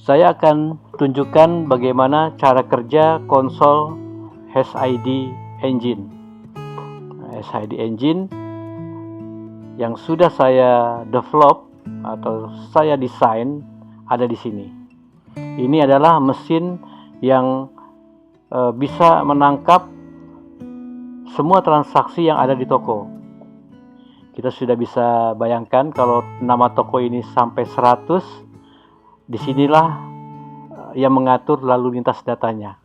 Saya akan tunjukkan bagaimana cara kerja konsol HID Engine. HID Engine yang sudah saya develop atau saya desain ada di sini. Ini adalah mesin yang bisa menangkap semua transaksi yang ada di toko. Kita sudah bisa bayangkan kalau nama toko ini sampai 100, disinilah yang mengatur lalu lintas datanya.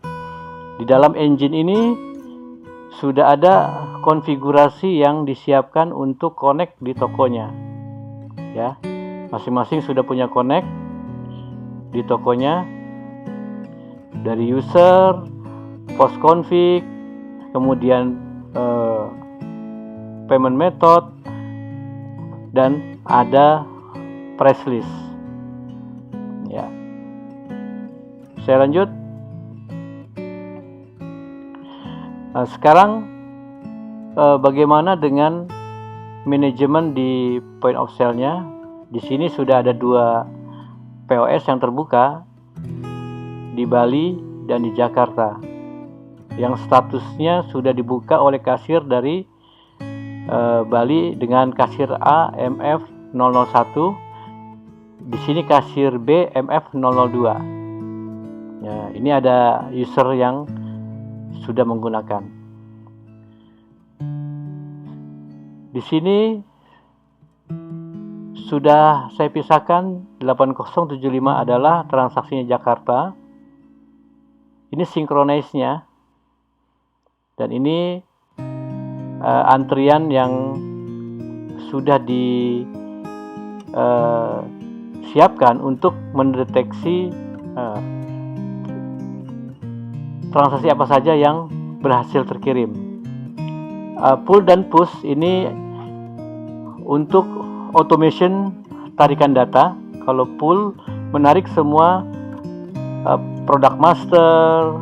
Di dalam engine ini sudah ada konfigurasi yang disiapkan untuk connect di tokonya. Ya, masing-masing sudah punya connect di tokonya, dari user, post config, kemudian payment method, dan ada price list. Ya, saya lanjut. Sekarang bagaimana dengan manajemen di point of sale-nya? Di sini sudah ada 2 POS yang terbuka di Bali dan di Jakarta, yang statusnya sudah dibuka oleh kasir dari Bali dengan kasir A MF 001, di sini kasir B MF 002. Ya, ini ada user yang sudah menggunakan. Di sini sudah saya pisahkan. 8075 adalah transaksinya Jakarta. Ini synchronize-nya, dan ini antrian yang sudah disiapkan untuk mendeteksi transaksi apa saja yang berhasil terkirim. Pull dan push ini untuk automation tarikan data. Kalau pull menarik semua product master,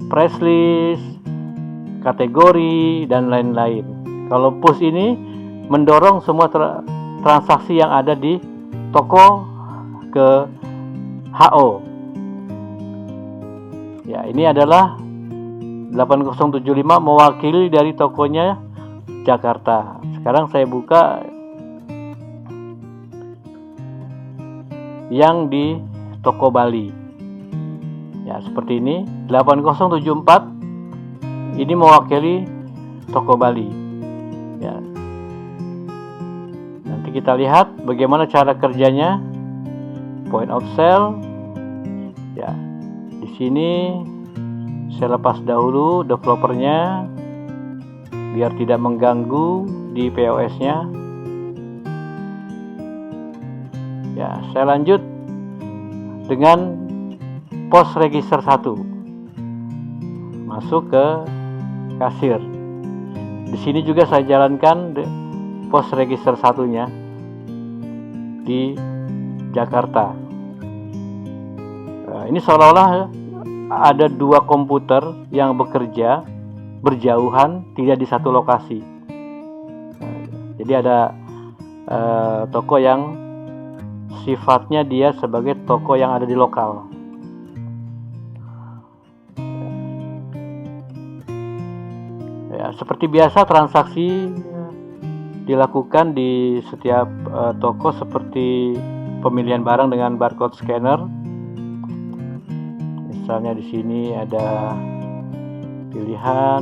price list, kategori, dan lain-lain. Kalau push ini mendorong semua transaksi yang ada di toko ke HO. Ya, ini adalah 8075 mewakili dari tokonya Jakarta. Sekarang saya buka yang di toko Bali. Ya, seperti ini. 8074 ini mewakili toko Bali. Ya. Nanti kita lihat bagaimana cara kerjanya. Point of sale. Ya. Di sini saya lepas dahulu developernya biar tidak mengganggu di POS-nya. Ya, saya lanjut dengan post register 1. Masuk ke kasir. Di sini juga saya jalankan post register 1-nya di Jakarta. Ini seolah-olah ada 2 komputer yang bekerja berjauhan, tidak di satu lokasi. Jadi ada toko yang sifatnya dia sebagai toko yang ada di lokal. Ya, seperti biasa transaksi dilakukan di setiap toko seperti pemilihan barang dengan barcode scanner. Misalnya di sini ada pilihan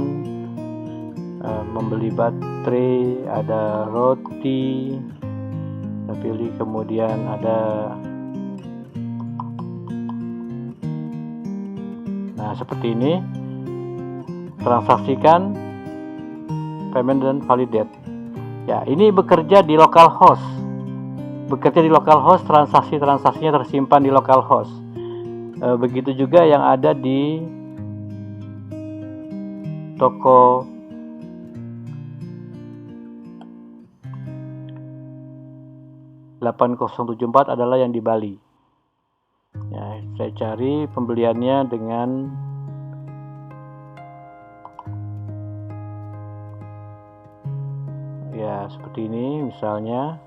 membeli baterai, ada roti, kita pilih, kemudian ada, nah seperti ini, transaksikan, payment, dan validate. Ya, ini bekerja di localhost. Transaksinya tersimpan di localhost. Begitu juga yang ada di toko (8074) adalah yang di Bali. Ya, saya cari pembeliannya dengan ya seperti ini. Misalnya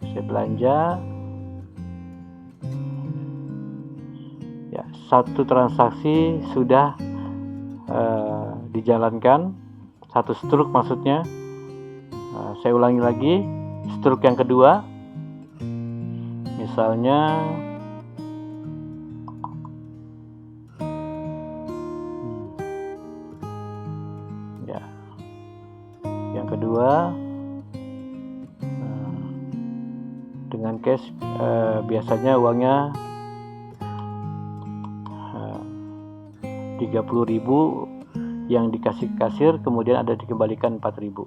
saya belanja, satu transaksi sudah dijalankan, satu stroke maksudnya. Saya ulangi lagi, stroke yang kedua, misalnya ya, yang kedua dengan cash biasanya uangnya 30.000 yang dikasih kasir, kemudian ada dikembalikan 4.000.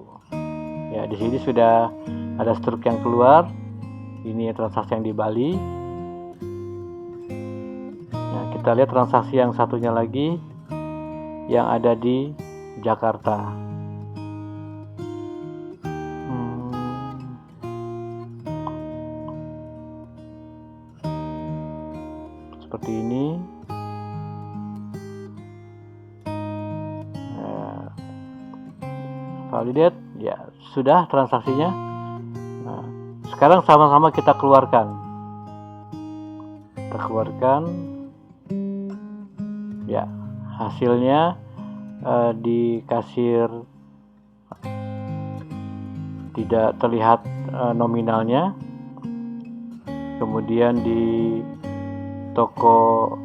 Ya, di sini sudah ada stroke yang keluar. Ini transaksi yang di Bali. Nah, kita lihat transaksi yang satunya lagi yang ada di Jakarta. Seperti ini. Validate, ya sudah transaksinya. Nah, sekarang sama-sama kita keluarkan. Ya, hasilnya di kasir tidak terlihat nominalnya. Kemudian di toko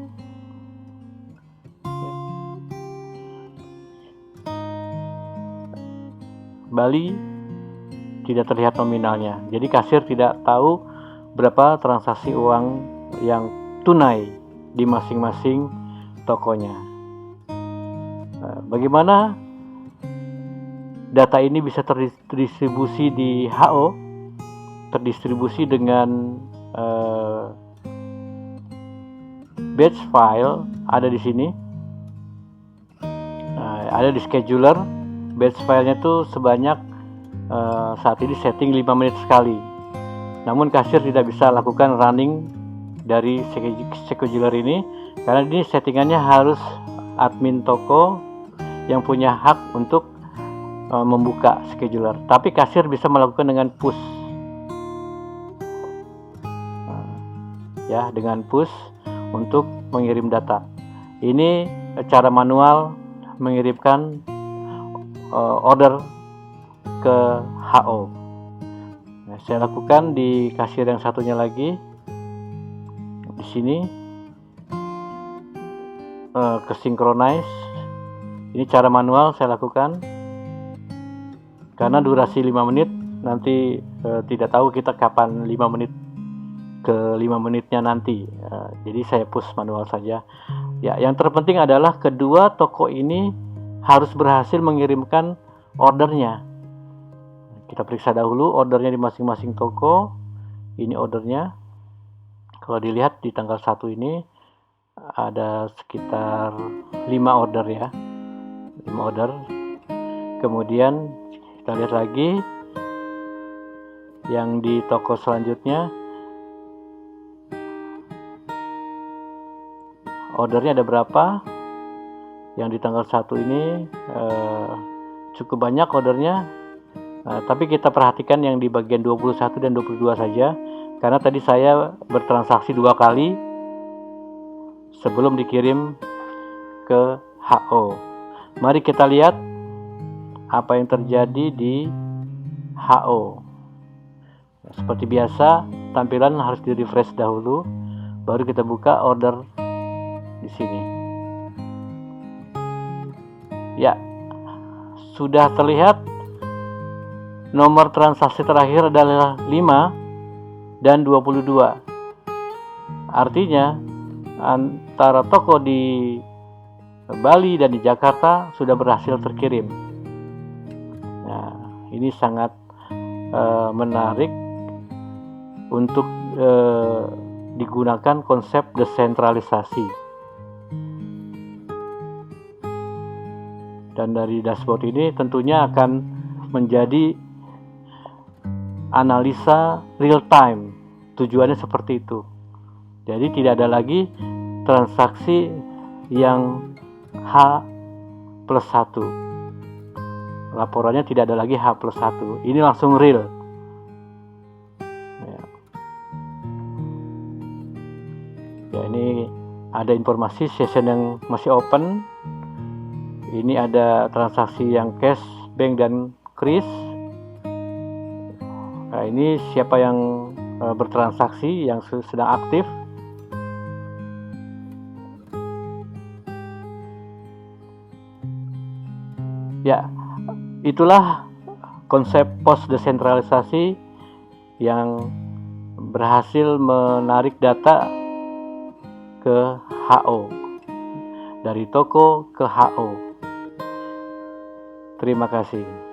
Bali tidak terlihat nominalnya. Jadi kasir tidak tahu berapa transaksi uang yang tunai di masing-masing tokonya. Bagaimana data ini bisa terdistribusi di HO? Terdistribusi dengan batch file ada di sini. Ada di scheduler. Batch filenya tuh sebanyak saat ini setting 5 menit sekali. Namun kasir tidak bisa lakukan running dari scheduler ini karena ini settingannya harus admin toko yang punya hak untuk membuka scheduler. Tapi kasir bisa melakukan dengan push. Ya, dengan push untuk mengirim data. Ini cara manual mengirimkan order ke HO. Nah, saya lakukan di kasir yang satunya lagi. Di sini ke synchronize. Ini cara manual saya lakukan. Karena durasi 5 menit, nanti tidak tahu kita kapan 5 menit ke 5 menitnya nanti. Jadi saya push manual saja. Ya, yang terpenting adalah kedua toko ini harus berhasil mengirimkan ordernya. Kita periksa dahulu ordernya di masing-masing toko. Ini ordernya. Kalau dilihat di tanggal 1 ini ada sekitar 5 order ya. 5 order. Kemudian kita lihat lagi yang di toko selanjutnya. Ordernya ada berapa? Yang di tanggal 1 ini cukup banyak ordernya, tapi kita perhatikan yang di bagian 21 dan 22 saja, karena tadi saya bertransaksi 2 kali sebelum dikirim ke HO. Mari kita lihat apa yang terjadi di HO. Seperti biasa, tampilan harus di refresh dahulu, baru kita buka order di sini. Ya, sudah terlihat nomor transaksi terakhir adalah 5 dan 22. Artinya antara toko di Bali dan di Jakarta sudah berhasil terkirim. Nah, ini sangat menarik untuk digunakan konsep desentralisasi. Dan dari dashboard ini tentunya akan menjadi analisa real time. Tujuannya seperti itu. Jadi tidak ada lagi transaksi yang H+1. Laporannya tidak ada lagi H+1. Ini langsung real. Ya, ini ada informasi session yang masih open. Ini ada transaksi yang cash, bank, dan kris. Nah, ini siapa yang bertransaksi, yang sedang aktif. Ya, itulah konsep pos desentralisasi yang berhasil menarik data ke HO, dari toko ke HO. Terima kasih.